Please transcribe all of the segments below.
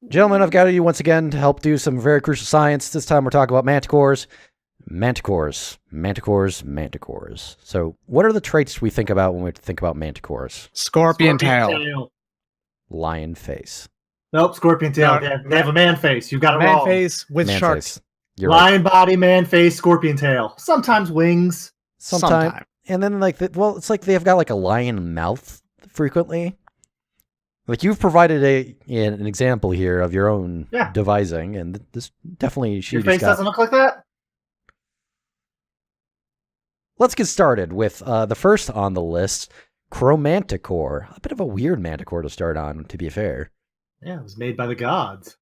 Gentlemen, I've gathered you once again to help do some very crucial science. This time we're talking about manticores. Manticores. So, what are the traits we think about when we think about manticores? Scorpion tail. Lion face. Nope, scorpion tail. They have a man face. You got it Man wrong. face with Man sharks. face. You're right. Lion body, man face, scorpion tail. Sometimes wings. Sometime. And then, it's like they've got like a lion mouth frequently. Like you've provided an example here of your own devising, and this definitely Your face doesn't look like that? Let's get started with the first on the list, Manticore. A bit of a weird manticore to start on, to be fair. Yeah, it was made by the gods.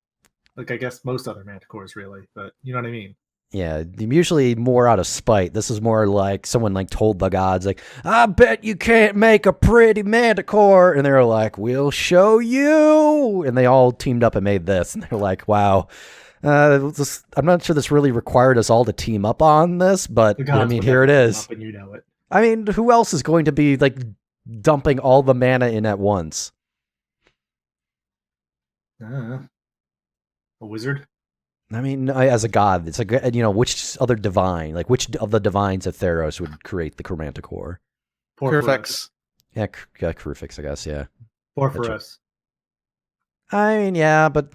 Like, I guess most other manticores, really. But you know what I mean? Yeah, usually more out of spite. This is more like someone like told the gods, like, I bet you can't make a pretty manticore. And they're like, we'll show you. And they all teamed up and made this. And they're like, wow. I'm not sure this really required us all to team up on this, but I mean, here it is. And you know it. I mean, who else is going to be like dumping all the mana in at once? A wizard? I mean, as a god, it's like, which other divine, like which of the divines of Theros would create the Manticore? Crufix. Yeah, Crufix, I guess, yeah. Porphyros. I mean, yeah, but...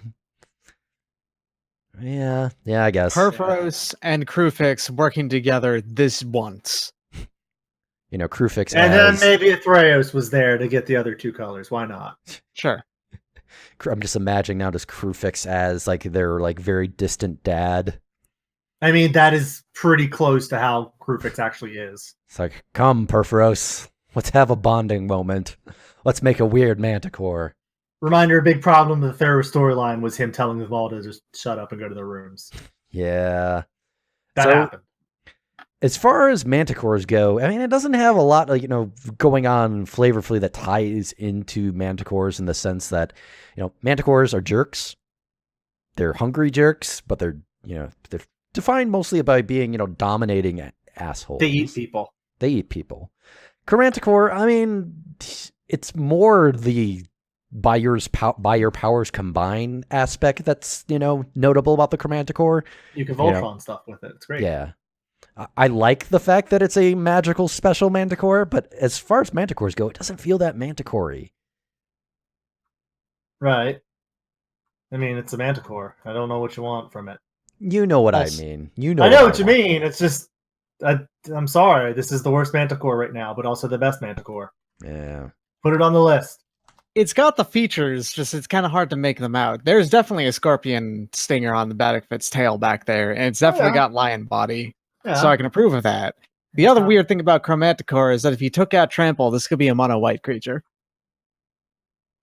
Yeah, I guess. Porphyros and Crufix working together this once. Crufix and then maybe Athreos was there to get the other two colors. Why not? Sure. I'm just imagining now just Crufix as like their like very distant dad. I mean, that is pretty close to how Crufix actually is. It's like, come, Porphyros, let's have a bonding moment. Let's make a weird manticore. Reminder, a big problem with the Theros storyline was him telling them all to just shut up and go to their rooms. Yeah. That happened. As far as manticores go, I mean, it doesn't have a lot, going on flavorfully that ties into manticores in the sense that, manticores are jerks. They're hungry jerks, but they're defined mostly by being, dominating assholes. They eat people. Manticore, I mean, it's more the by your powers combine aspect that's, notable about the Manticore. You can Voltron stuff with it. It's great. Yeah. I like the fact that it's a magical special manticore, but as far as manticores go, it doesn't feel that manticore-y. Right. I mean, it's a manticore. I don't know what you want from it. You know what I mean. I know what you mean. It's just, I'm sorry. This is the worst manticore right now, but also the best manticore. Yeah. Put it on the list. It's got the features, just it's kind of hard to make them out. There's definitely a scorpion stinger on the back of its tail back there, and it's definitely got lion body. Yeah. So I can approve of that. The other weird thing about Manticore is that if you took out Trample, this could be a mono white creature.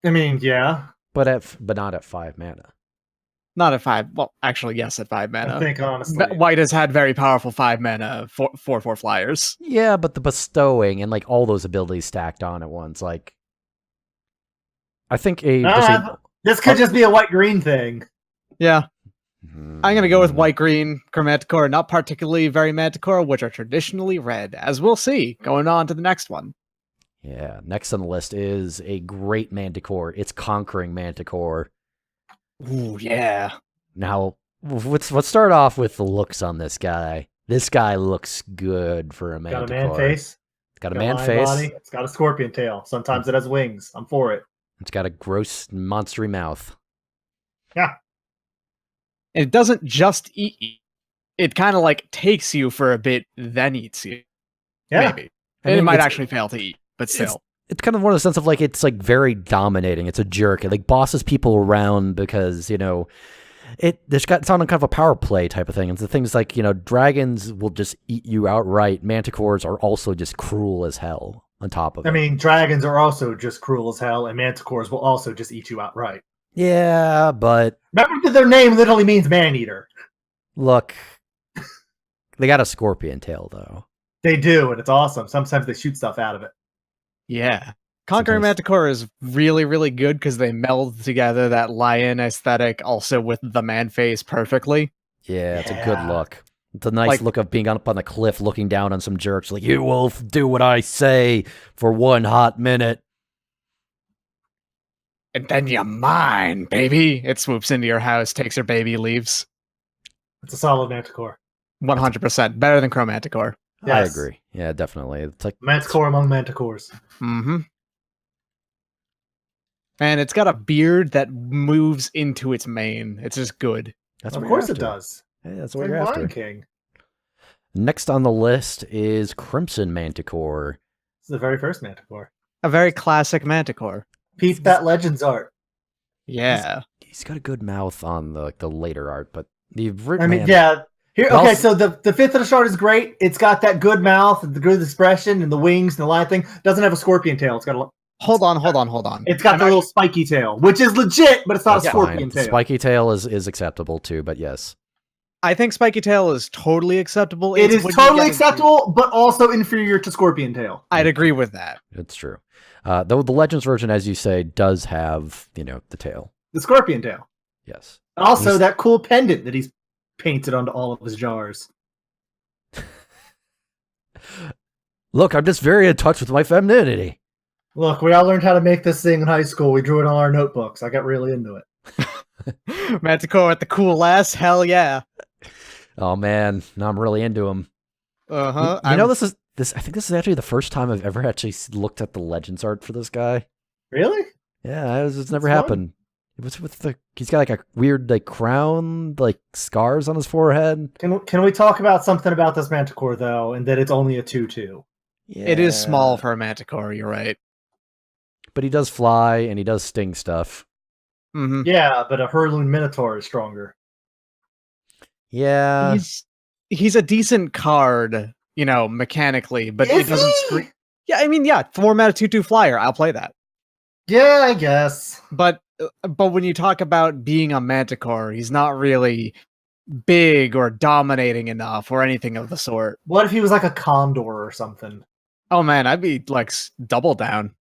I mean, yeah. But not at 5 mana. Not at 5. Well, actually, yes, at 5 mana. I think, honestly. White has had very powerful 5 mana 4/4 flyers. Yeah, but the bestowing and like all those abilities stacked on at once, like I think this could just be a white-green thing. Yeah. I'm going to go with white-green Manticore, not particularly very Manticore, which are traditionally red, as we'll see going on to the next one. Yeah, next on the list is a great Manticore. It's Conquering Manticore. Ooh, yeah. Now, let's start off with the looks on this guy. This guy looks good for a Manticore. Got a man face. It's got a man face. Body. It's got a scorpion tail. Sometimes it has wings. I'm for it. It's got a gross, monstery mouth. Yeah. It doesn't just eat you. It kind of like takes you for a bit, then eats you. Yeah. Maybe. It might actually fail to eat, but still. It's kind of one of the sense of like, it's like very dominating. It's a jerk. It like bosses people around because, it's on kind of a power play type of thing. And the things like, dragons will just eat you outright. Manticores are also just cruel as hell on top of it. I mean, dragons are also just cruel as hell, and manticores will also just eat you outright. Yeah, but... Remember that their name literally means man-eater. Look, they got a scorpion tail, though. They do, and it's awesome. Sometimes they shoot stuff out of it. Yeah. Conquering Manticore is really, really good because they meld together that lion aesthetic also with the man face perfectly. Yeah, it's a good look. It's a nice look of being up on the cliff looking down on some jerks like, you will do what I say for 1 hot minute. And then you're mine, baby. It swoops into your house, takes your baby, leaves. It's a solid Manticore. 100% better than Manticore. I Yes. agree. Yeah, definitely. It's like Manticore among Manticores. Mm-hmm. And it's got a beard that moves into its mane. It's just good. That's Of what course you're it after. does. Yeah, that's It's what like you're Lion after. King. Next on the list is Crimson Manticore. It's the very first Manticore. A very classic Manticore. Peep that Legends art. Yeah. He's got a good mouth on the later art, but yeah. Here, Well, okay, so the 5th edition art is great. It's got that good mouth, the good expression, and the wings and the line thing. Doesn't have a scorpion tail. It's got a. Hold on. It's got the little spiky tail, which is legit, but it's not a scorpion tail. The spiky tail is acceptable too, but yes. I think spiky tail is totally acceptable. It is totally acceptable, but also inferior to scorpion tail. I'd agree with that. It's true. Though the Legends version, as you say, does have, the tail. The scorpion tail. Yes. Also, that cool pendant that he's painted onto all of his jars. Look, I'm just very in touch with my femininity. Look, we all learned how to make this thing in high school. We drew it on our notebooks. I got really into it. Manticore with the cool ass? Hell yeah. Oh man, now I'm really into him. Uh-huh. You know, I think this is actually the first time I've ever actually looked at the Legends art for this guy. Really? Yeah, it's never happened. It was he's got like a weird crown, scars on his forehead. Can we talk about something about this Manticore though, and that it's only a 2/2? Yeah. It is small for a Manticore, you're right. But he does fly and he does sting stuff. Mm-hmm. Yeah, but a Hurloon Minotaur is stronger. Yeah. He's a decent card, mechanically, but it doesn't scream. Yeah, I mean, format a 2/2 flyer. I'll play that. Yeah, I guess. But when you talk about being a Manticore, he's not really big or dominating enough or anything of the sort. What if he was like a condor or something? Oh man, I'd be double down.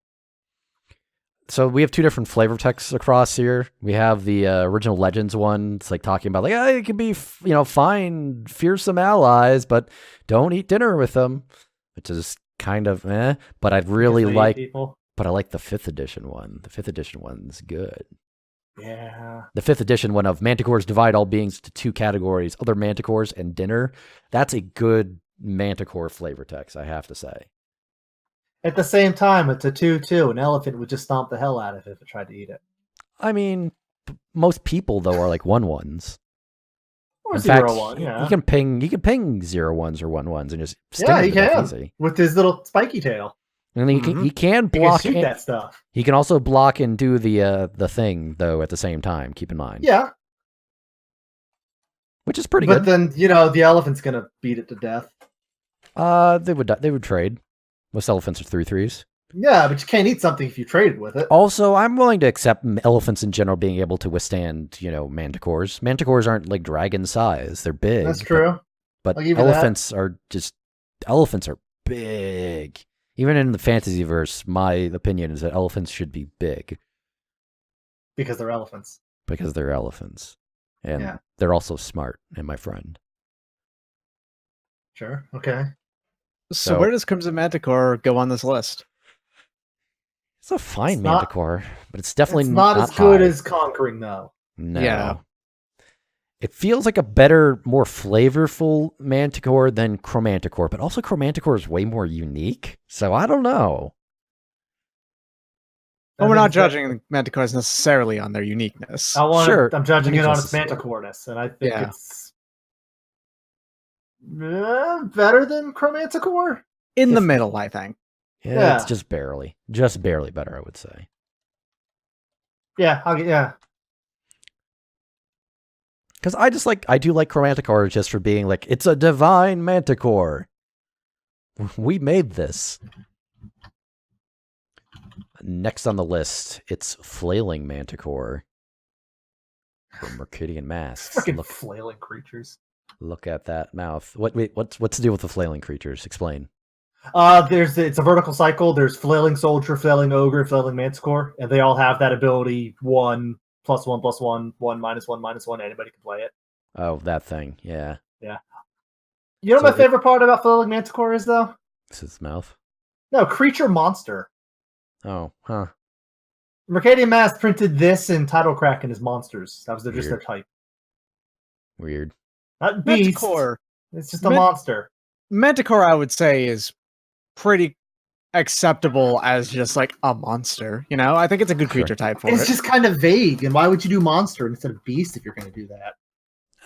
So we have two different flavor texts across here. We have the original Legends one. It's talking about it can be fine, fearsome allies, but don't eat dinner with them, which is kind of But I'd really like people. But I like the 5th edition one. The 5th edition one's good. Yeah. The 5th edition one of Manticores divide all beings into two categories: other Manticores and dinner. That's a good Manticore flavor text, I have to say. At the same time, it's a 2/2. An elephant would just stomp the hell out of it if it tried to eat it. I mean, most people though are 1/1s. Or in 0/1, fact, yeah. You can ping 0/1s or 1/1s and just sting he them can easy. with his little spiky tail. And he can block shoot that stuff. He can also block and do the thing though at the same time. Keep in mind. Yeah. Which is pretty good. But then the elephant's gonna beat it to death. They would trade. Most elephants are 3/3s. Yeah, but you can't eat something if you traded with it. Also, I'm willing to accept elephants in general being able to withstand, manticores. Manticores aren't dragon size; they're big. That's true. But elephants are big. Even in the fantasy verse, my opinion is that elephants should be big because they're elephants. Because they're elephants, and they're also smart. And my friend. Sure. Okay. So where does Crimson Manticore go on this list? It's a fine Manticore, but it's definitely not as good as Conquering, though. No. Yeah. It feels like a better, more flavorful Manticore than Manticore, but also Manticore is way more unique. So I don't know. Well, we're not judging Manticores necessarily on their uniqueness. I'm judging it on its Manticoreness, and I think it's better than Manticore. In the middle, I think. Yeah, it's just barely better, I would say. Yeah, Because I do like Manticore just for being it's a divine Manticore. We made this. Next on the list, it's Flailing Manticore. From Mercudian Masks. Fucking flailing creatures. Look at that mouth. What's the deal with the flailing creatures? Explain. It's a vertical cycle. There's Flailing Soldier, Flailing Ogre, Flailing Manticore, and they all have that ability 1+1+1, 1-1/-1. Anybody can play it. Oh, that thing. Yeah. Yeah. You know what my favorite part about Flailing Manticore is, though? This is its mouth. No, creature monster. Oh, huh. Mercadian Mask printed this in Title Kraken as monsters. That was just their type. Weird. Not beast. Manticore. It's just a monster. Manticore, I would say, is pretty acceptable as just like a monster. You know, I think it's a good creature type for it. It's just kind of vague. And why would you do monster instead of beast if you're going to do that?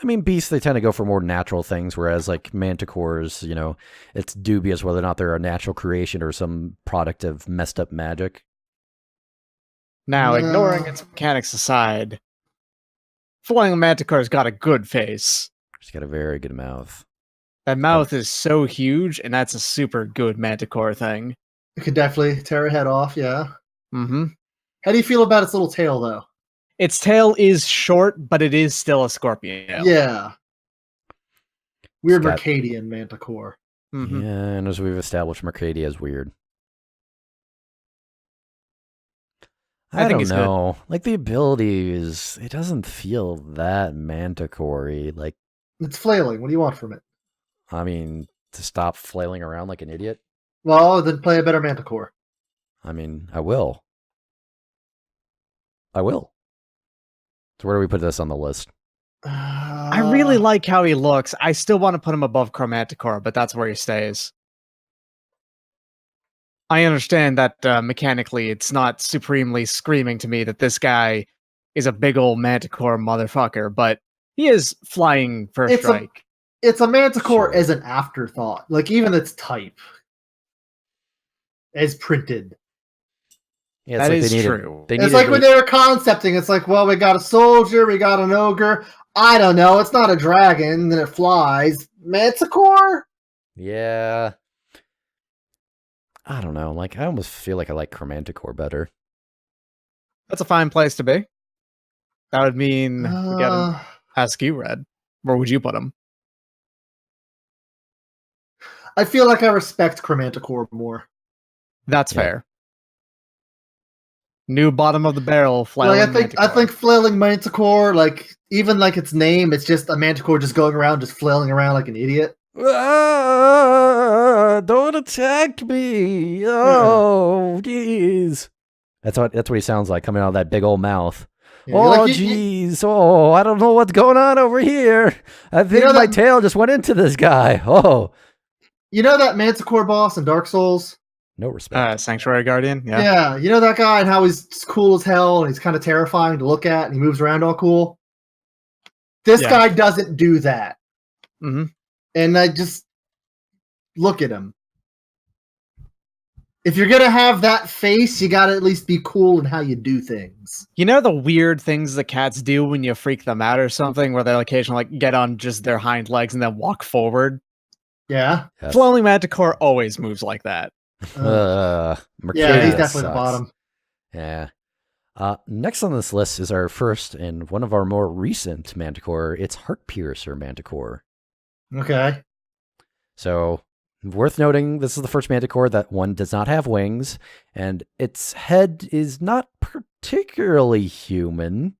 I mean, beasts, they tend to go for more natural things, whereas like manticores, you know, it's dubious whether or not they're a natural creation or some product of messed up magic. Now, ignoring its mechanics aside, Flailing Manticore's got a good face. She's got a very good mouth. That mouth is so huge, and that's a super good Manticore thing. It could definitely tear a head off, yeah. Mm-hmm. How do you feel about its little tail, though? Its tail is short, but it is still a scorpion tail. Yeah. Weird Mercadian Manticore. Mm-hmm. Yeah, and as we've established, Mercadia is weird. I think don't know. Good. Like, the ability is... It doesn't feel that Manticore-y. Like, it's flailing. What do you want from it? I mean, to stop flailing around like an idiot? Well, then play a better Manticore. I mean, I will. So where do we put this on the list? I really like how he looks. I still want to put him above Chromanticore, but that's where he stays. I understand that mechanically it's not supremely screaming to me that this guy is a big old Manticore motherfucker, but he is flying first strike. It's a Manticore as an afterthought. Like, even its type. As printed. Yeah, that is true. It's like when they were concepting, it's like, well, we got a soldier, we got an ogre. I don't know, it's not a dragon, then it flies. Manticore? Yeah. I don't know. Like, I almost feel like I like Chromanticore better. That's a fine place to be. That would mean we get him Askew Red. Where would you put him? I feel like I respect Chromanticore more. That's fair. New bottom of the barrel Flailing Manticore. I think Flailing Manticore, like, even like its name, it's just a Manticore just going around, just flailing around like an idiot. Don't attack me! Oh, jeez. That's what he sounds like coming out of that big old mouth. Yeah, oh, jeez. Oh, I don't know what's going on over here. I think my tail just went into this guy. Oh. You know that Manticore boss in Dark Souls? No respect. Sanctuary Guardian? Yeah. Yeah, you know that guy and how he's cool as hell and he's kind of terrifying to look at and he moves around all cool? This guy doesn't do that. Mm-hmm. And I just look at him. If you're going to have that face, you got to at least be cool in how you do things. You know the weird things the cats do when you freak them out or something, where they'll occasionally like get on just their hind legs and then walk forward? Yeah. Yes. Flailing Manticore always moves like that. Yeah, he's definitely the bottom. Yeah. Next on this list is our first and one of our more recent Manticore. It's Heartpiercer Manticore. Okay. So, worth noting, this is the first Manticore that one does not have wings, and its head is not particularly human.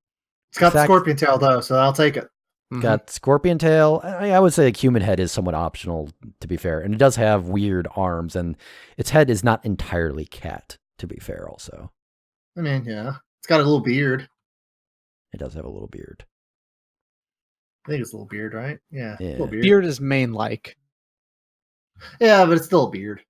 It's got the scorpion tail, though, so I'll take it. Got scorpion tail. I would say a human head is somewhat optional, to be fair. And it does have weird arms, and its head is not entirely cat, to be fair, also. I mean, yeah. It's got a little beard. It does have a little beard. I think it's a little beard, right? Yeah. Little beard. Beard is mane-like. Yeah, but it's still a beard.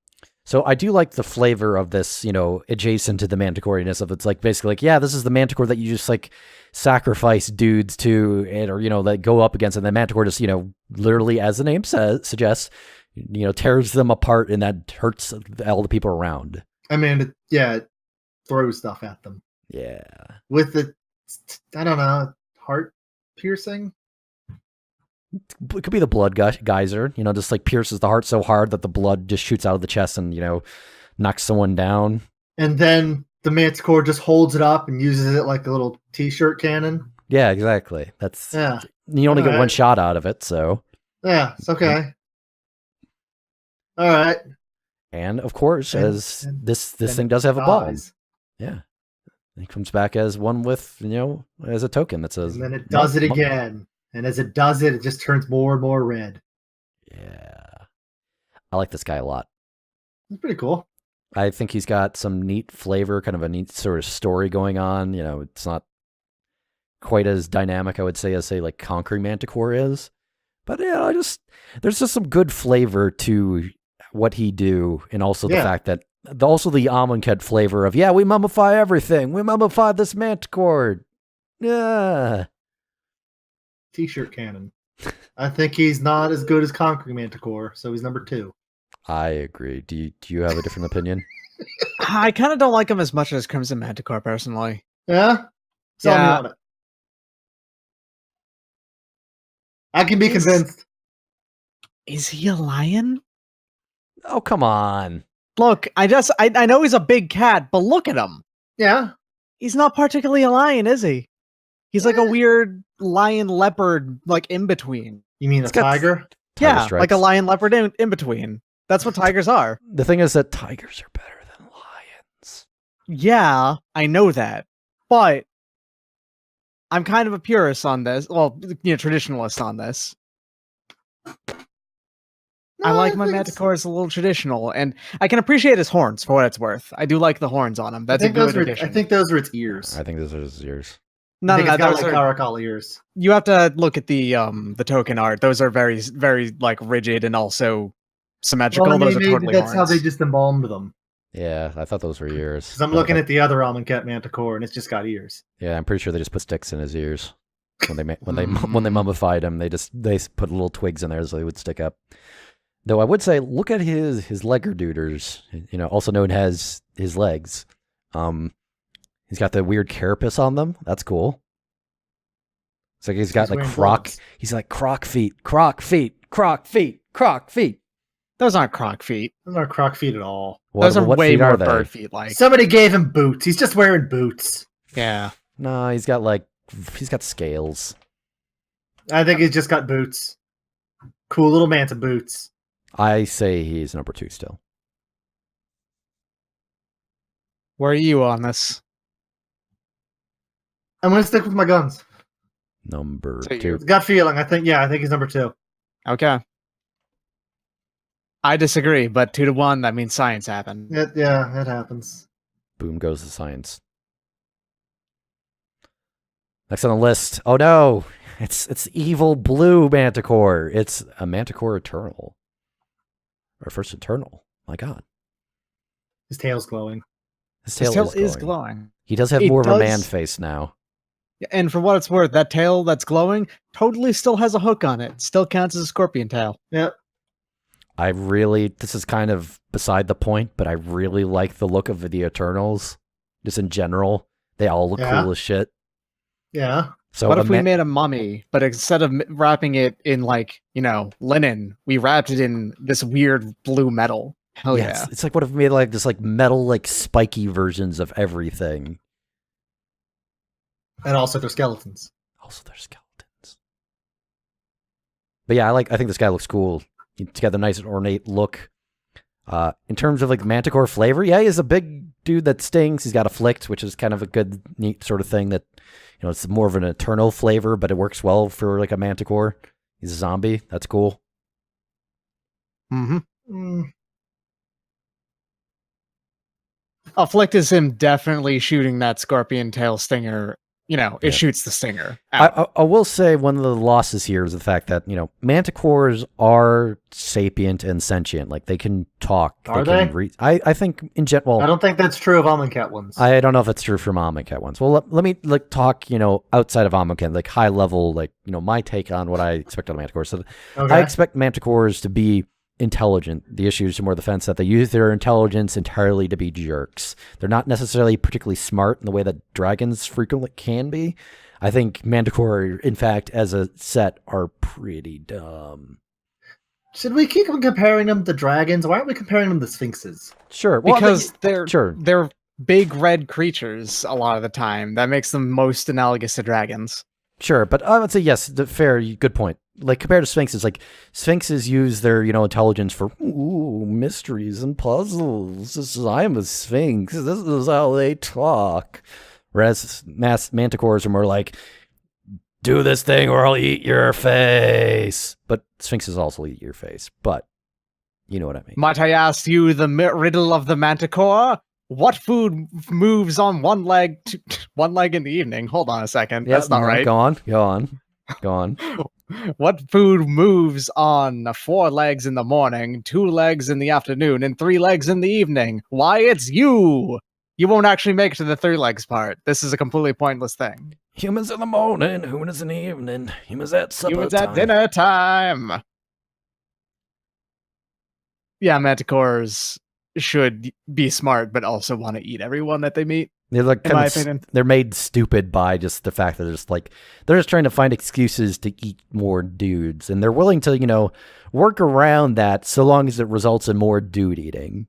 So I do like the flavor of this, you know, adjacent to the Manticore-ness of it's like basically like, yeah, this is the Manticore that you just like sacrifice dudes to, and or, you know, that go up against, and the Manticore just, you know, literally, as the name suggests, you know, tears them apart, and that hurts all the people around. I mean, it throws stuff at them. Yeah. With the, I don't know, heart piercing? It could be the blood geyser, you know, just like pierces the heart so hard that the blood just shoots out of the chest and, you know, knocks someone down. And then the Manticore just holds it up and uses it like a little t-shirt cannon. Yeah, exactly. You only get one shot out of it, so. Yeah, it's okay. All right. And of course, as this thing does have a bomb. Yeah. It comes back as one with, you know, as a token that says. And then it does it again. And as it does it, it just turns more and more red. Yeah. I like this guy a lot. It's pretty cool. I think he's got some neat flavor, kind of a neat sort of story going on. It's not quite as dynamic, I would say, as, say, like Conquering Manticore is. But, there's just some good flavor to what he do, and also the fact that, also the Amonkhet flavor of, we mummify everything. We mummify this Manticore. Yeah. T-shirt cannon. I think he's not as good as Conquering Manticore, so he's number 2. I agree. Do you have a different opinion? I kind of don't like him as much as Crimson Manticore, personally. Yeah? Tell me on it. I can be convinced. Is he a lion? Oh, come on. Look, I know he's a big cat, but look at him. Yeah. He's not particularly a lion, is he? He's like a weird lion leopard, like in between. You mean a tiger? Yeah, like a lion leopard in between. That's what tigers are. The thing is that tigers are better than lions. Yeah, I know that. But I'm kind of a purist on this. Well, traditionalist on this. I like my Manticores a little traditional, and I can appreciate his horns for what it's worth. I do like the horns on him. That's a good addition. I think those are its ears. I think those are his ears. No, those are caracal ears. You have to look at the token art. Those are very, very like rigid and also symmetrical. Well, those are totally that's horns. how they just embalmed them. Yeah, I thought those were ears. Because I'm looking at the other Amonkhet Manticore, and it's just got ears. Yeah, I'm pretty sure they just put sticks in his ears when they mummified him. They put little twigs in there so they would stick up. Though I would say, look at his legerduders, also known as his legs. He's got the weird carapace on them. That's cool. It's like he's got like croc. He's like croc feet, croc feet, croc feet, croc feet. Those aren't croc feet. Those aren't croc feet at all. Those are way more bird feet like. Somebody gave him boots. He's just wearing boots. Yeah. No, he's got scales. I think he's just got boots. Cool little manta boots. I say he's number 2 still. Where are you on this? I'm going to stick with my guns. Number 2. Gut feeling. I think he's number 2. Okay. I disagree, but 2-1, that means science happened. It happens. Boom goes the science. Next on the list. Oh no! It's evil blue Manticore. It's a Manticore Eternal. Or first Eternal. My God. His tail's glowing. His tail is glowing. He does have more of a man face now. And for what it's worth, that tail that's glowing totally still has a hook on it. Still counts as a scorpion tail. Yep. This is kind of beside the point, but I really like the look of the Eternals. Just in general. They all look cool as shit. Yeah. So what if we made a mummy, but instead of wrapping it in linen, we wrapped it in this weird blue metal? Hell yeah. It's like what if we made this metal spiky versions of everything. And also their skeletons. But yeah, I think this guy looks cool. He's got a nice ornate look. In terms of Manticore flavor, he's a big dude that stings. He's got afflict, which is kind of a good, neat sort of thing that, it's more of an eternal flavor, but it works well for a Manticore. He's a zombie. That's cool. Mm-hmm. Afflict is him definitely shooting that scorpion tail stinger. It shoots the stinger out. I will say one of the losses here is the fact that, Manticores are sapient and sentient. They can talk. Are they? I think in general... I don't think that's true of Amonkhet ones. I don't know if it's true for Amonkhet ones. Well, let me talk, outside of Amonkhet, high level, my take on what I expect out of Manticores. So okay. I expect Manticores to be intelligent. The issue is more the fence that they use their intelligence entirely to be jerks. They're not necessarily particularly smart in the way that dragons frequently can be. I think Manticore, in fact, as a set, are pretty dumb. Should we keep comparing them to dragons? Why aren't we comparing them to sphinxes? Sure. Because they're big red creatures a lot of the time. That makes them most analogous to dragons. Sure, but I would say yes, good point. Compared to sphinxes, sphinxes use their, intelligence for mysteries and puzzles. I'm a sphinx. This is how they talk. Whereas manticores are more do this thing or I'll eat your face. But sphinxes also eat your face. But, You know what I mean. Might I ask you the riddle of the Manticore? What food moves on one leg in the evening? Hold on a second. Yep, That's not no, right. Go on. What food moves on 4 legs in the morning, 2 legs in the afternoon, and 3 legs in the evening? Why, it's you! You won't actually make it to the 3 legs part. This is a completely pointless thing. Humans in the morning, humans in the evening, humans at supper Humans time. at dinner time! Yeah, Manticores should be smart, but also want to eat everyone that they meet. They're like in my opinion. They're made stupid by just the fact that they're just trying to find excuses to eat more dudes, and they're willing to work around that so long as it results in more dude eating.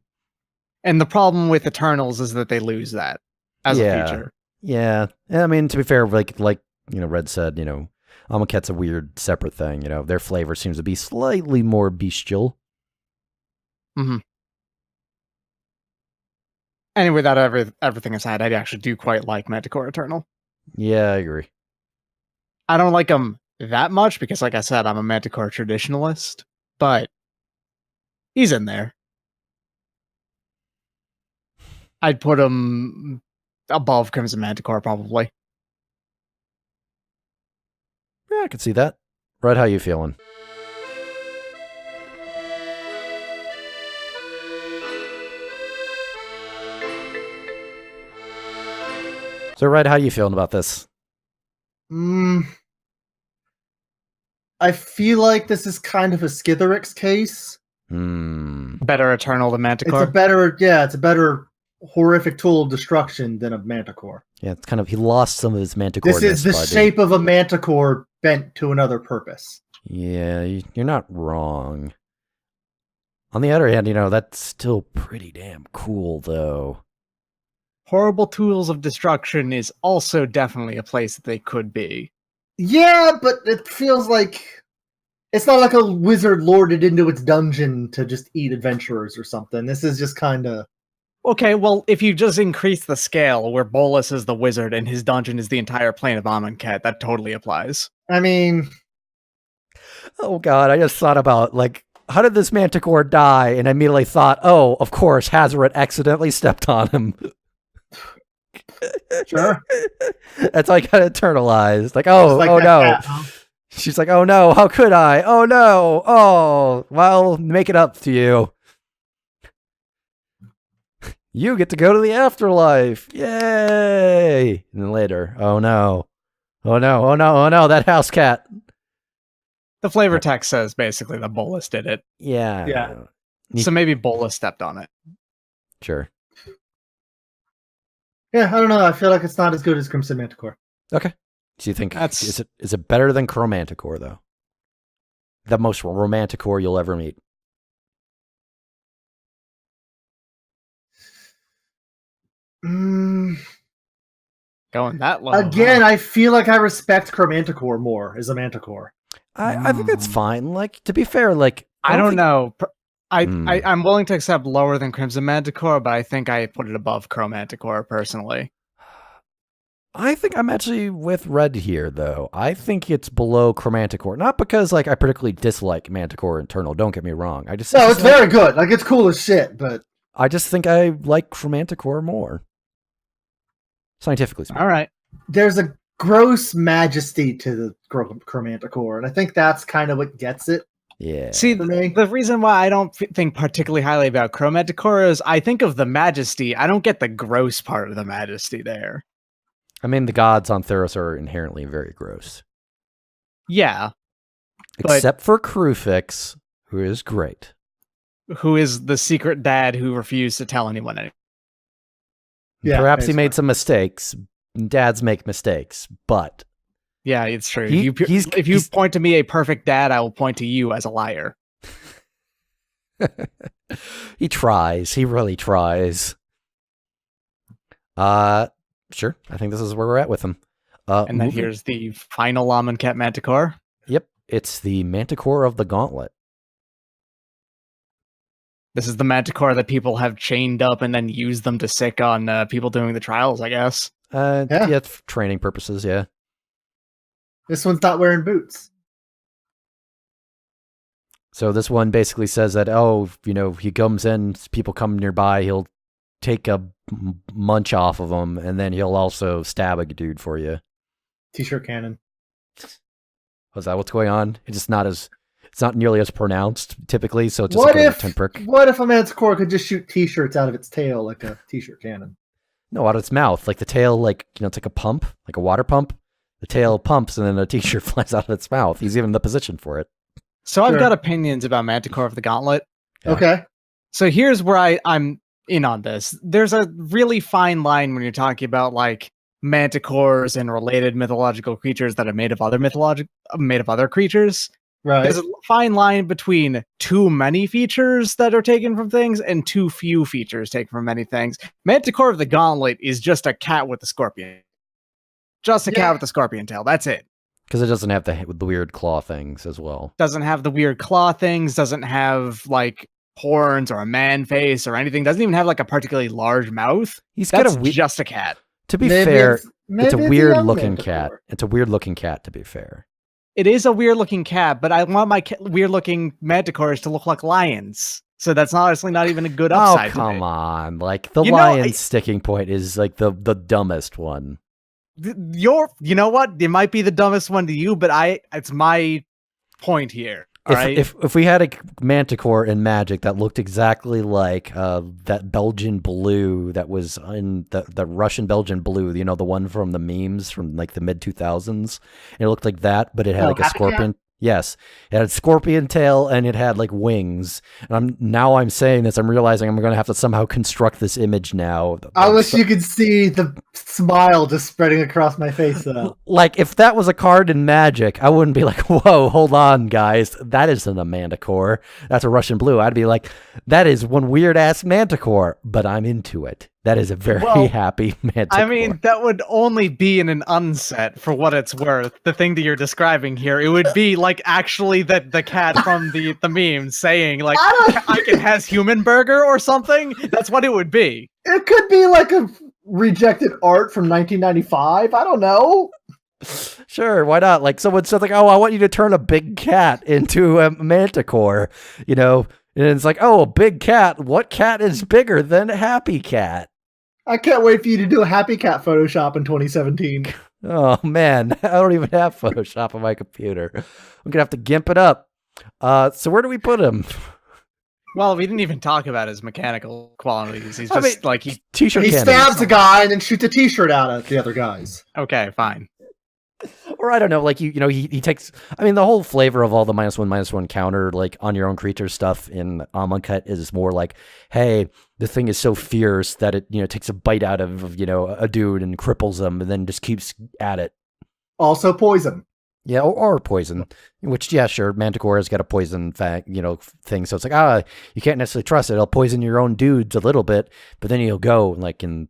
And the problem with Eternals is that they lose that as a feature. Yeah, I mean, to be fair, like Red said, Amonkhet's a weird separate thing. Their flavor seems to be slightly more bestial. Mm-hmm. Anyway, that everything aside, I actually do quite like Manticore Eternal. Yeah, I agree. I don't like him that much because, like I said, I'm a Manticore traditionalist, but he's in there. I'd put him above Crimson Manticore, probably. Yeah, I could see that. Red, how you feeling? So, Red, how you feeling about this? I feel like this is kind of a Skitherix case. Better Eternal than Manticore. It's a better horrific tool of destruction than a Manticore. Yeah, it's kind of, he lost some of his Manticore. This is the shape of a Manticore bent to another purpose. Yeah, you're not wrong. On the other hand, that's still pretty damn cool, though. Horrible tools of destruction is also definitely a place that they could be. Yeah, but it feels like it's not like a wizard lorded into its dungeon to just eat adventurers or something. This is just kind of... Okay, well, if you just increase the scale where Bolus is the wizard and his dungeon is the entire plane of Amonkhet, that totally applies. I mean... Oh god, I just thought about, how did this Manticore die? And I immediately thought, oh, of course, Hazaret accidentally stepped on him. Sure. That's how I got internalized. No. Cat, huh? She's like, oh no, how could I? Oh no. Oh, well, make it up to you. You get to go to the afterlife. Yay. And then later, oh no. Oh no, oh no, oh no, that house cat. The flavor text says basically that Bolus did it. Yeah. So maybe Bolus stepped on it. Sure. Yeah, I don't know. I feel like it's not as good as Crimson Manticore. Okay. Do you think is it better than Chromanticore though? The most romanticore you'll ever meet. Going that low. Again, I feel like I respect Chromanticore more as a Manticore. I think that's fine. To be fair, I don't know. I'm willing to accept lower than Crimson Manticore, but I think I put it above Chromanticore personally. I think I'm actually with Red here, though. I think it's below Chromanticore. Not because, I particularly dislike Manticore Eternal. Don't get me wrong. It's very good. It's cool as shit, but... I just think I like Chromanticore more. Scientifically speaking. All right. There's a gross majesty to the Chromanticore, and I think that's kind of what gets it. Yeah. See, the reason why I don't think particularly highly about Chromanticore is I think of the majesty. I don't get the gross part of the majesty there. I mean, the gods on Theros are inherently very gross. Yeah. Except for Krufix, who is great. Who is the secret dad who refused to tell anyone anything. Yeah, perhaps he made some mistakes. Dads make mistakes, but... Yeah, it's true. If you point to me a perfect dad, I will point to you as a liar. He tries. He really tries. Sure. I think this is where we're at with him. And then here's the final Amonkhet Manticore. Yep. It's the Manticore of the Gauntlet. This is the Manticore that people have chained up and then used them to sick on people doing the trials, I guess. Yeah, for training purposes, yeah. This one's not wearing boots. So this one basically says that, oh, he comes in, people come nearby, he'll take a munch off of them, and then he'll also stab a dude for you. T-shirt cannon. Was that what's going on? It's not nearly as pronounced typically, so it's just like a pinprick. What if a Manticore could just shoot T-shirts out of its tail like a T-shirt cannon? No, out of its mouth. Like the tail, it's like a pump, like a water pump. The tail pumps, and then a T-shirt flies out of its mouth. He's even in the position for it. So I've got opinions about Manticore of the Gauntlet. Yeah. Okay. So here's where I'm in on this. There's a really fine line when you're talking about like Manticores and related mythological creatures that are made of other creatures. Right. There's a fine line between too many features that are taken from things and too few features taken from many things. Manticore of the Gauntlet is just a cat with a scorpion. Just a cat with a scorpion tail. That's it. Because it doesn't have the weird claw things as well. Doesn't have the weird claw things. Doesn't have like horns or a man face or anything. Doesn't even have like a particularly large mouth. That's just a cat. To be fair, it's a weird looking cat. It's a weird looking cat, to be fair. It is a weird looking cat, but I want my weird looking Manticores to look like lions. So that's honestly not even a good upside. Oh, come on. Like the lion sticking point is like the dumbest one. You know what? It might be the dumbest one to you, but it's my point here. If we had a Manticore in Magic that looked exactly like that Belgian blue that was in the Russian Belgian blue, the one from the memes from like the mid 2000s, it looked like that, but it had like a scorpion. Yes, it had a scorpion tail and it had like wings. And I'm saying this, I'm realizing I'm going to have to somehow construct this image now. I wish you could see the smile just spreading across my face though. Like if that was a card in Magic, I wouldn't be like, whoa, hold on guys. That isn't a Manticore. That's a Russian blue. I'd be like, that is one weird ass Manticore, but I'm into it. That is a very happy Manticore. I mean, that would only be in an unset for what it's worth. The thing that you're describing here, it would be like actually the cat from the meme saying like, "I has human burger" or something. That's what it would be. It could be like a rejected art from 1995. I don't know. Sure, why not? Like someone said, like, "Oh, I want you to turn a big cat into a Manticore," And it's like, "Oh, a big cat. What cat is bigger than a Happy Cat?" I can't wait for you to do a Happy Cat Photoshop in 2017. Oh, man. I don't even have Photoshop on my computer. I'm going to have to gimp it up. So where do we put him? Well, we didn't even talk about his mechanical qualities. He's just he stabs a guy and then shoots a t-shirt out at the other guys. Okay, fine. Or I don't know, like he takes. I mean, the whole flavor of all the -1/-1 counter, like on your own creature stuff in Amonkhet is more like, hey, the thing is so fierce that it takes a bite out of a dude and cripples him, and then just keeps at it. Also poison. Yeah, or poison. Which sure, Manticore has got a poison thing, so it's like you can't necessarily trust it. It'll poison your own dudes a little bit, but then you'll go and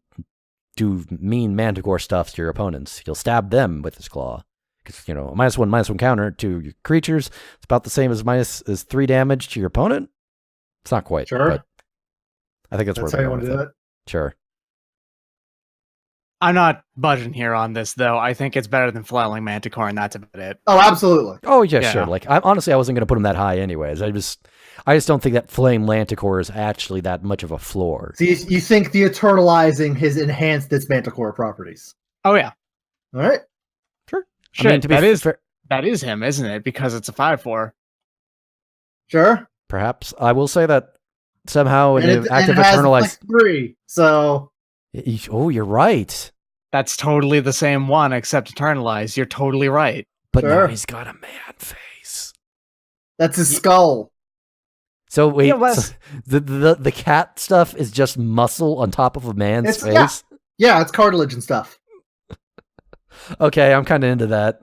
do mean Manticore stuff to your opponents. You'll stab them with his claw. Because, a -1/-1 counter to your creatures, it's about the same as 3 damage to your opponent. It's not quite. Sure. But I think that's where how you want to do it. Sure. I'm not budging here on this, though. I think it's better than Flailing Manticore, and that's about it. Oh, absolutely. Oh, yeah. Sure. Like, honestly, I wasn't going to put him that high anyways. I just don't think that Flame Manticore is actually that much of a floor. So you think the eternalizing has enhanced its Manticore properties? Oh, yeah. All right. Sure. Shit, I mean, that is him, isn't it? Because it's a 5/4. Sure. Perhaps. I will say that somehow and in active eternalize 3, so oh, you're right. That's totally the same one, except eternalize. You're totally right. But now he's got a man face. That's his skull. So wait, so the cat stuff is just muscle on top of a man's face? Yeah, it's cartilage and stuff. Okay, I'm kind of into that.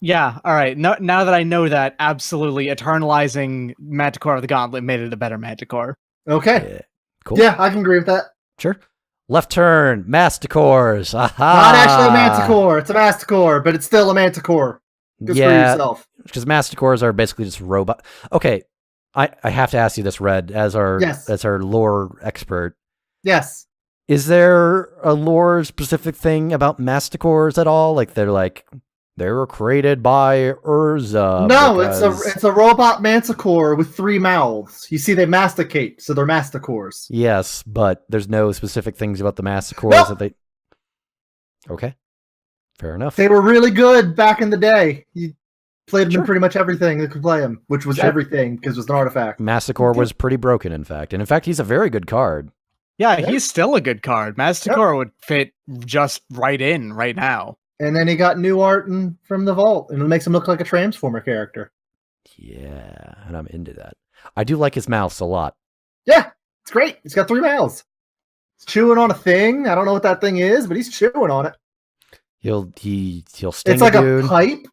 Yeah, all right. Now that I know that, absolutely, eternalizing Manticore of the Gauntlet made it a better Manticore. Okay. Yeah. Cool. Yeah, I can agree with that. Sure. Left turn, Manticores. Aha! Not actually a Manticore. It's a Manticore, but it's still a Manticore. Just for yourself. Because Manticores are basically just robot. Okay, I have to ask you this, Red, as our lore expert. Yes. Is there a lore specific thing about Manticores at all? Like they're like They were created by Urza. No, because... it's a robot manticore with 3 mouths. You see, they masticate, so they're Manticores. Yes, but there's no specific things about the Manticores Nope. that they... Okay. Fair enough. They were really good back in the day. You played them in pretty much everything that could play them, which was everything because it was an artifact. Manticore was pretty broken, in fact. And in fact, he's a very good card. Yeah, he's still a good card. Manticore would fit just right in right now. And then he got new art from the vault, and it makes him look like a Transformer character. Yeah, and I'm into that. I do like his mouths a lot. Yeah, it's great. He's got 3 mouths. He's chewing on a thing. I don't know what that thing is, but he's chewing on it. He'll sting it's like a dude. A pipe.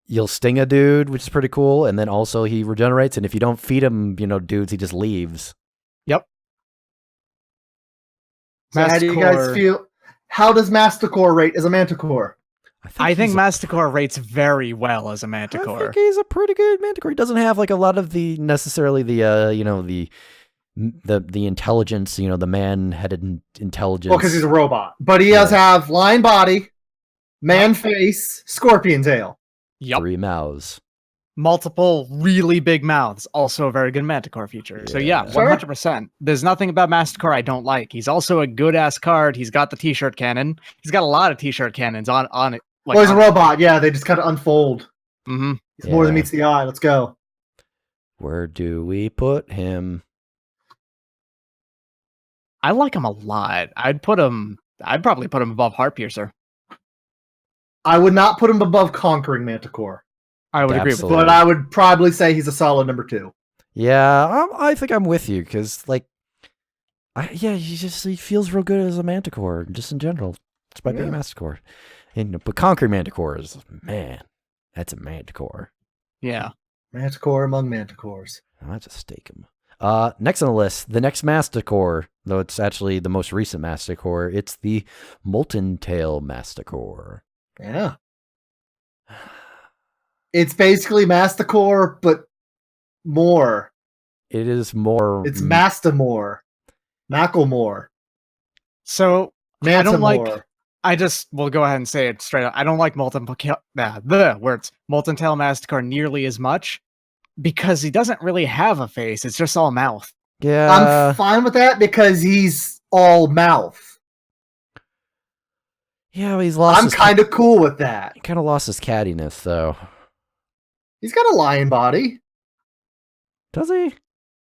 You'll sting a dude, which is pretty cool, and then also he regenerates, and if you don't feed him, dudes, he just leaves. Yep. So how do you guys feel? How does Manticore rate as a Manticore? I think Manticore rates very well as a Manticore. I think he's a pretty good Manticore. He doesn't have like a lot of the necessarily the the intelligence, the man-headed intelligence. Well, because he's a robot, but he does have lion body, man face, scorpion tail. Yep. 3 mouths. Multiple really big mouths. Also a very good Manticore feature. So yeah, 100%. There's nothing about Manticore I don't like. He's also a good-ass card. He's got the t-shirt cannon. He's got a lot of t-shirt cannons on it. Like, well, he's a robot. Yeah, they just kind of unfold. Mm-hmm. It's more than meets the eye. Let's go. Where do we put him? I like him a lot. I'd probably put him above Heartpiercer. I would not put him above Conquering Manticore. I would agree with that. But I would probably say he's a solid number 2. Yeah, I think I'm with you, because, he feels real good as a Manticore, just in general. It's by being a Manticore. But Conquering Manticore is, man, that's a Manticore. Yeah. Manticore among Manticores. I'll just stake him. Next on the list, the next Manticore, though it's actually the most recent Manticore, it's the Molten Tail Manticore. Yeah. It's basically Manticore, but more. It is more... It's Mastamore. Macklemore. So, Mantamore. I don't like... we'll go ahead and say it straight up. I don't like Molten Tail Manticore nearly as much, because he doesn't really have a face. It's just all mouth. Yeah. I'm fine with that, because he's all mouth. Yeah, but he's lost. I'm kind of cool with that. He kind of lost his cattiness, though. He's got a lion body. Does he?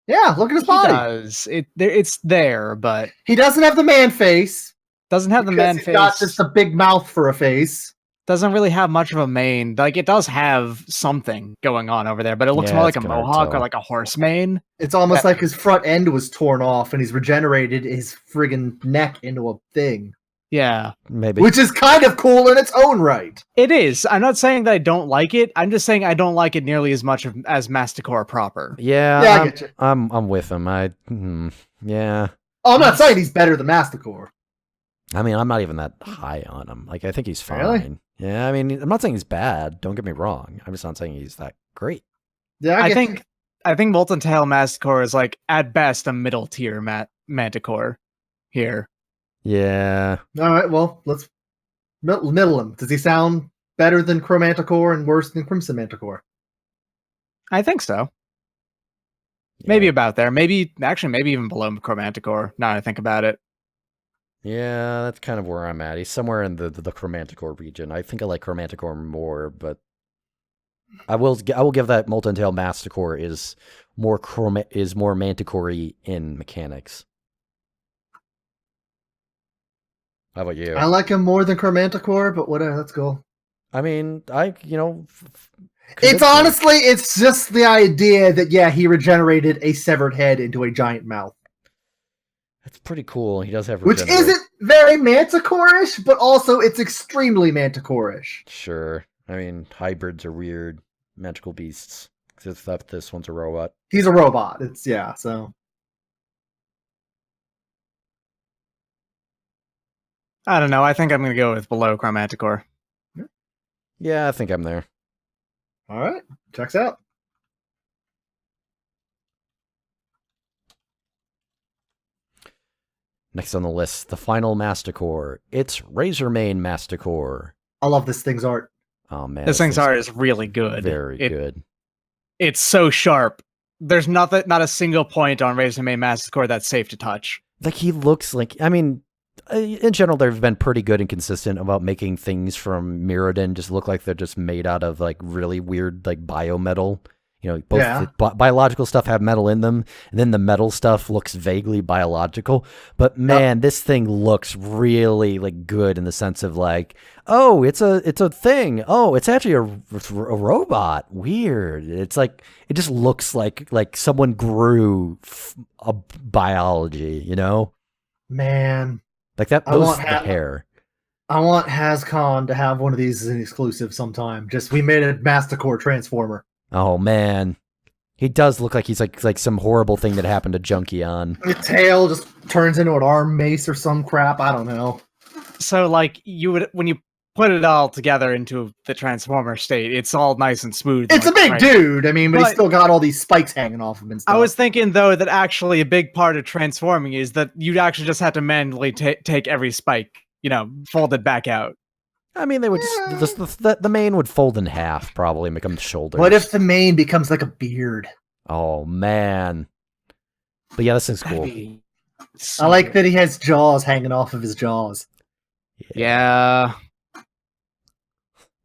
Yeah, look at his body. He does. It's there, but he doesn't have the man face. Doesn't have the man face. He's got just a big mouth for a face. Doesn't really have much of a mane. Like, it does have something going on over there, but it looks more like a mohawk or like a horse mane. It's almost like his front end was torn off and he's regenerated his friggin' neck into a thing. Yeah. Maybe. Which is kind of cool in its own right. It is. I'm not saying that I don't like it. I'm just saying I don't like it nearly as much as Manticore proper. Yeah, I get you. I'm with him. Yeah. Oh, I'm not saying he's better than Manticore. I mean, I'm not even that high on him. Like, I think he's fine. Really? Yeah, I mean, I'm not saying he's bad. Don't get me wrong. I'm just not saying he's that great. Yeah, I think Molten Tail Manticore is, like, at best a middle tier Manticore here. Yeah. All right, well, let's middle him. Does he sound better than Chromanticore and worse than Crimson Manticore? I think so. Yeah. Maybe about there. Maybe even below Chromanticore, now that I think about it. Yeah, that's kind of where I'm at. He's somewhere in the Chromanticore region. I think I like Chromanticore more, but I will give that Molten Tail Manticore is more Manticore-y in mechanics. How about you? I like him more than Chromanticore, but whatever, let's go. I mean, it's honestly, it's just the idea that, yeah, he regenerated a severed head into a giant mouth. That's pretty cool. He does have which isn't very Manticore-ish, but also it's extremely Manticore-ish. Sure. I mean, hybrids are weird. Magical beasts. Except this one's a robot. He's a robot. So... I don't know. I think I'm going to go with below Chromanticore. Yeah, I think I'm there. All right. Checks out. Next on the list, the final Manticore. It's Razormane Manticore. I love this thing's art. Oh man, This thing's art is really good. Very good. It's so sharp. There's not a single point on Razormane Manticore that's safe to touch. Like he looks like, I mean, in general, they've been pretty good and consistent about making things from Mirrodin just look like they're just made out of like really weird like biometal. You know, both the biological stuff have metal in them, and then the metal stuff looks vaguely biological. But man, this thing looks really like good in the sense of like, oh, it's a thing. Oh, it's actually a robot. Weird. It's like it just looks like someone grew a biology. You know, man, like that. Those the hair. I want Hazcon to have one of these as an exclusive sometime. Just we made a Manticore transformer. Oh man, he does look like he's like some horrible thing that happened to Junkion. The tail just turns into an arm mace or some crap. I don't know. So like you would when you put it all together into the transformer state, it's all nice and smooth. It's a big dude. I mean, but he's still got all these spikes hanging off him and stuff. I was thinking though that actually a big part of transforming is that you'd actually just have to manually take every spike, you know, fold it back out. I mean, they would just the mane would fold in half, probably, and become shoulders. What if the mane becomes like a beard? Oh man! But yeah, this thing's cool. I like that he has jaws hanging off of his jaws. Yeah.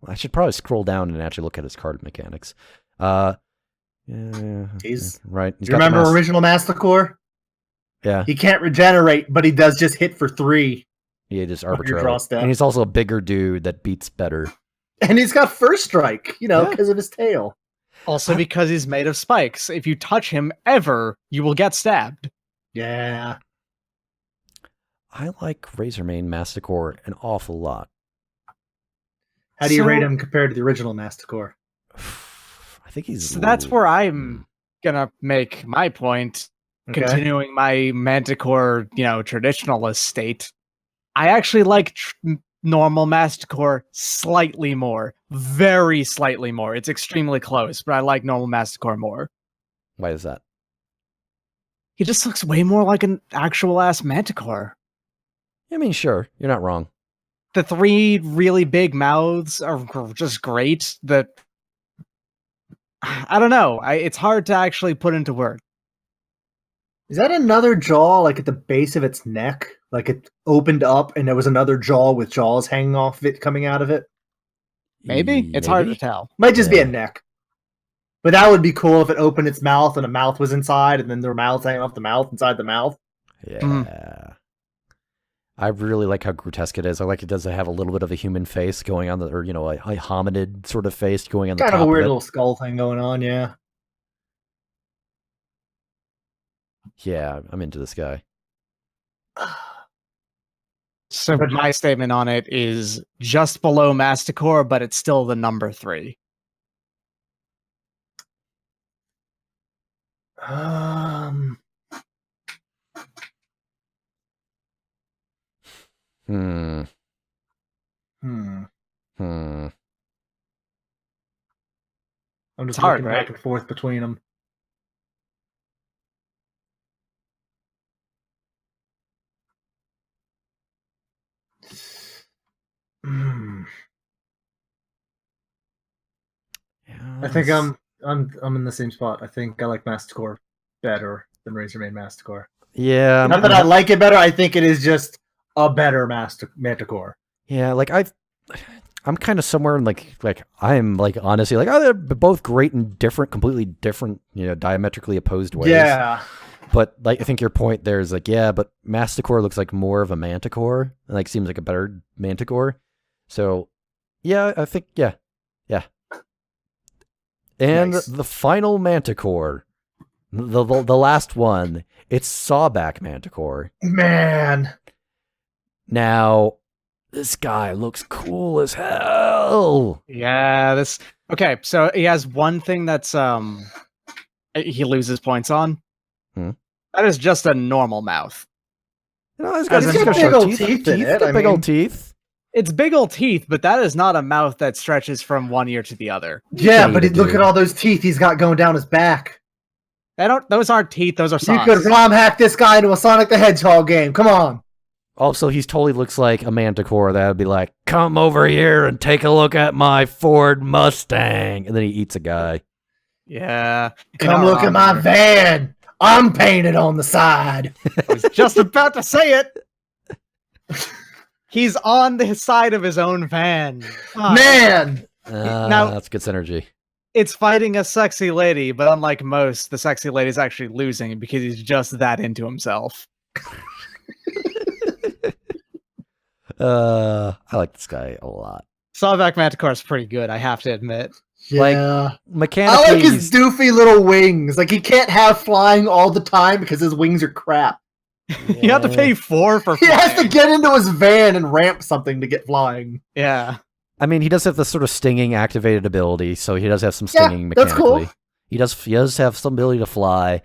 I should probably scroll down and actually look at his card mechanics. He's right. Do you remember original Manticore? Yeah. He can't regenerate, but he does just hit for 3. Yeah, just arbitrarily. And he's also a bigger dude that beats better. And he's got first strike, you know, because of his tail. Also because he's made of spikes. If you touch him ever, you will get stabbed. Yeah. I like Razormane Manticore an awful lot. How do you rate him compared to the original Manticore? I think he's... So that's where I'm gonna make my point. Okay. Continuing my Manticore, you know, traditionalist state. I actually like normal Manticore slightly more. Very slightly more. It's extremely close, but I like normal Manticore more. Why is that? He just looks way more like an actual-ass Manticore. I mean, sure. You're not wrong. The 3 really big mouths are just great. I don't know. It's hard to actually put into words. Is that another jaw, like at the base of its neck? Like it opened up and there was another jaw with jaws hanging off of it, coming out of it? Maybe? It's hard to tell. Might just be a neck. But that would be cool if it opened its mouth and a mouth was inside and then there were mouths hanging off the mouth inside the mouth. Yeah. I really like how grotesque it is. I like it does have a little bit of a human face going on, or, you know, a hominid sort of face going on the top of it. Kind of a weird little skull thing going on, yeah. Yeah, I'm into this guy. So my statement on it is just below Manticore, but it's still the number 3. I'm just looking back and forth between them. I think I'm in the same spot. I think I like Manticore better than Razormane Manticore. Yeah. Not that I like it better, I think it is just a better Manticore. Yeah, like I'm kind of somewhere in like I'm like honestly like, oh, they're both great and different, completely different, you know, diametrically opposed ways. Yeah. But like I think your point there is like, yeah, but Manticore looks like more of a Manticore, and like seems like a better Manticore. So yeah, I think yeah. And nice. The final Manticore, the last one, it's Sawback Manticore. Man. Now, this guy looks cool as hell. Yeah, okay, so he has one thing that's he loses points on. That is just a normal mouth. You know, he's got big old teeth in it. Big old teeth. It's big old teeth, but that is not a mouth that stretches from one ear to the other. Yeah, but look at all those teeth he's got going down his back. Those aren't teeth, those are saws. You could ROM hack this guy into a Sonic the Hedgehog game. Come on. Also, he totally looks like a Manticore that would be like, come over here and take a look at my Ford Mustang. And then he eats a guy. Yeah. Come look at my van. I'm painted on the side. I was just about to say it. He's on the side of his own van. Man! Now- That's good synergy. It's fighting a sexy lady, but unlike most, the sexy lady's actually losing because he's just that into himself. I like this guy a lot. Sawback Manticore is pretty good, I have to admit. Yeah. Mechanically, I like his doofy little wings. Like, he can't have flying all the time because his wings are crap. You have to pay 4 for He flying. has to get into his van and ramp something to get flying. Yeah. I mean, he does have this sort of stinging activated ability, so he does have some stinging that's mechanically. cool. He does have some ability to fly.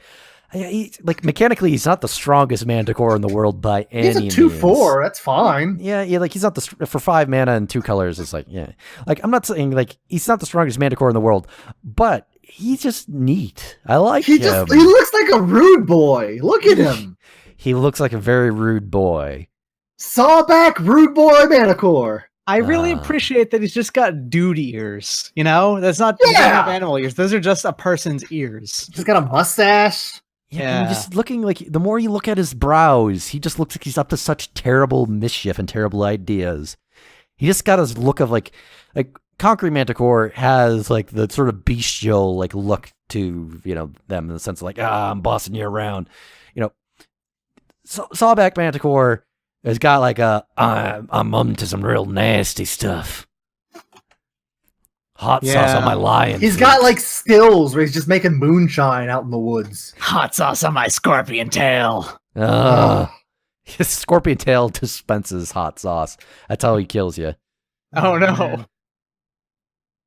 Mechanically, he's not the strongest Manticore in the world by any means. He's a 2/4. That's fine. Yeah, like he's not for 5 mana and 2 colors. It's like, yeah, like I'm not saying like he's not the strongest Manticore in the world, but he's just neat. I like him. He looks like a rude boy. Look at him. He looks like a very rude boy. Sawback rude boy Manticore. I really appreciate that he's just got dude ears. You know, that's not he doesn't have animal ears. Those are just a person's ears. He's got a mustache. Yeah, and just looking like the more you look at his brows, he just looks like he's up to such terrible mischief and terrible ideas. He just got his look of like Concrete Manticore has like the sort of bestial like look to them in the sense of like I'm bossing you around. Sawback Manticore has got like I'm into some real nasty stuff. Hot sauce on my lion. He's got like stills where he's just making moonshine out in the woods. Hot sauce on my scorpion tail. His scorpion tail dispenses hot sauce. That's how he kills you. Oh no.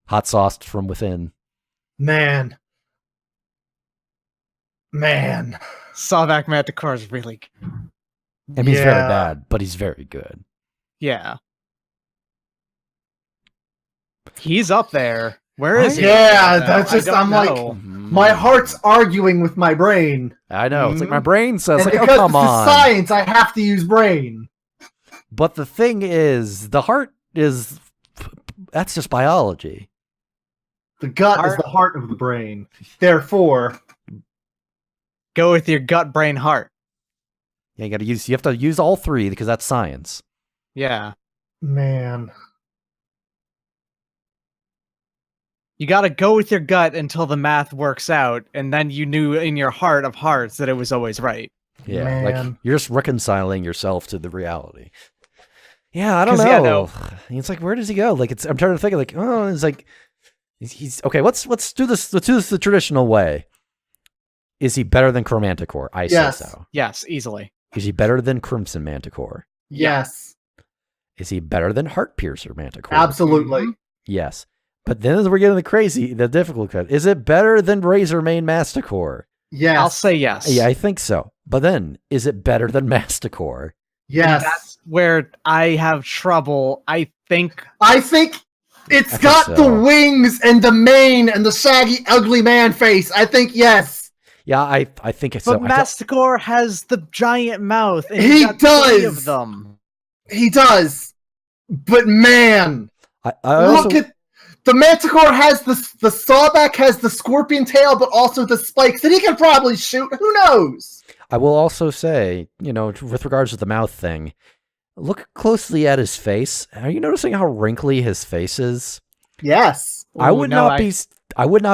Hot sauce from within. Man. Sawback Manticore is really good. I mean, he's very bad, but he's very good. Yeah. He's up there. Where is he? Yeah, that's just, I'm like, my heart's arguing with my brain. I know. It's like my brain says, and like, because oh, come on. Science, I have to use brain. But the thing is, the heart is, that's just biology. The gut is the heart of the brain. Therefore, go with your gut, brain, heart. Yeah, you have to use all 3 because that's science. Yeah. Man. You got to go with your gut until the math works out, and then you knew in your heart of hearts that it was always right. Yeah, like you're just reconciling yourself to the reality. Yeah, I don't know. Yeah, no. It's like, where does he go? Like, I'm trying to think. Like, oh, it's like he's okay. Let's do this. Let's do this the traditional way. Is he better than Chromanticore? I say so. Yes, easily. Is he better than Crimson Manticore? Yes. Is he better than Heart Piercer Manticore? Absolutely. Yes. But then as we're getting the difficult cut, is it better than Razormane Masticore? Yes. I'll say yes. Yeah, I think so. But then, is it better than Masticore? Yes. That's where I have trouble. I think it's got the wings and the mane and the shaggy, ugly man face. I think yes. Yeah, I think it's so. But Masticore has the giant mouth. And he got does. 3 of them. He does. But man, I also, look at the Manticore has the Sawback has the scorpion tail, but also the spikes that he can probably shoot. Who knows? I will also say, with regards to the mouth thing, look closely at his face. Are you noticing how wrinkly his face is? Yes. I would not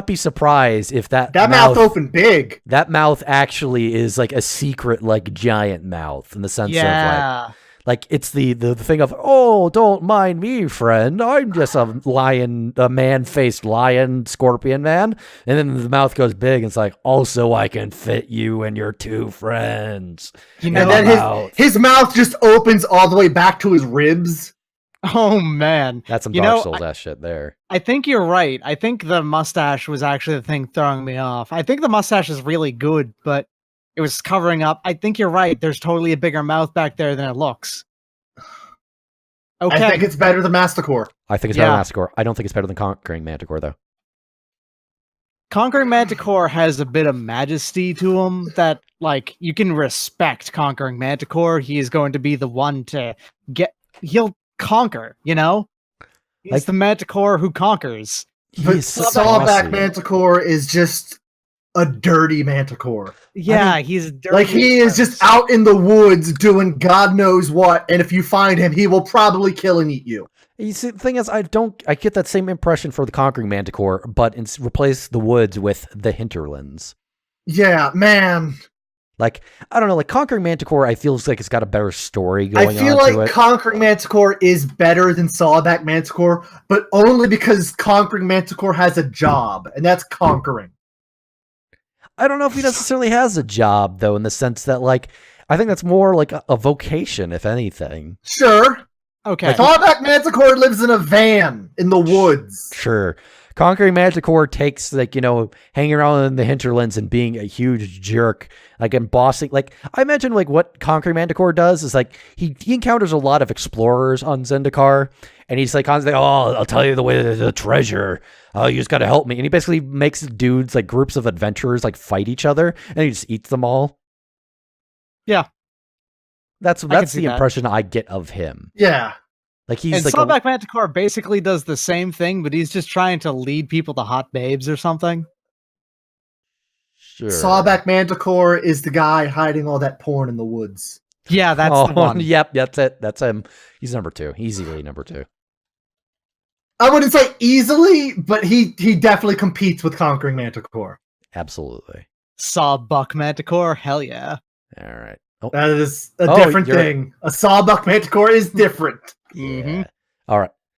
be surprised if that mouth opened big. That mouth actually is like a secret, like giant mouth in the sense of like it's the thing of, oh, don't mind me, friend. I'm just a man-faced lion scorpion man. And then the mouth goes big and it's like, also I can fit you and your 2 friends. And then his mouth just opens all the way back to his ribs. Oh man. That's some Dark Souls ass shit there. I think you're right. I think the mustache was actually the thing throwing me off. I think the mustache is really good, but it was covering up. I think you're right. There's totally a bigger mouth back there than it looks. Okay. I think it's better than Masticore. I think it's better than Masticore. I don't think it's better than Conquering Manticore, though. Conquering Manticore has a bit of majesty to him that, like, you can respect Conquering Manticore. He is going to be the one to he'll conquer, you know? He's Like- the Manticore who conquers. But He's so Sawback bossy. Manticore is just a dirty Manticore. Yeah, he's dirty. Like, he is just out in the woods doing God knows what, and if you find him, he will probably kill and eat you. You see, the thing is, I get that same impression for the Conquering Manticore, but replace the woods with the hinterlands. Yeah, man. Like, I don't know, like Conquering Manticore, I feel like it's got a better story going on. I feel like Conquering Manticore is better than Sawback Manticore, but only because Conquering Manticore has a job, and that's conquering. I don't know if he necessarily has a job, though, in the sense that, like, I think that's more like a vocation, if anything. Sure. Okay. Sawback Manticore lives in a van in the woods. Sure. Conquering Manticore takes, like, hanging around in the hinterlands and being a huge jerk, like, and bossing. Like, I imagine, like, what Conquering Manticore does is, like, he encounters a lot of explorers on Zendikar, and he's, like, constantly, oh, I'll tell you the way to the treasure. Oh, you just gotta help me. And he basically makes dudes, like, groups of adventurers, like, fight each other, and he just eats them all. Yeah. That's the impression I get of him. Yeah. Like, he's and like Sawback Manticore basically does the same thing, but he's just trying to lead people to hot babes or something. Sure. Sawback Manticore is the guy hiding all that porn in the woods. Yeah, that's the one. Yep, that's it. That's him. He's number 2. Easily number 2. I wouldn't say easily, but he definitely competes with Conquering Manticore. Absolutely. Sawbuck Manticore, hell yeah. All right. Oh, That is a different thing. A Sawbuck Manticore is different. yeah. All right.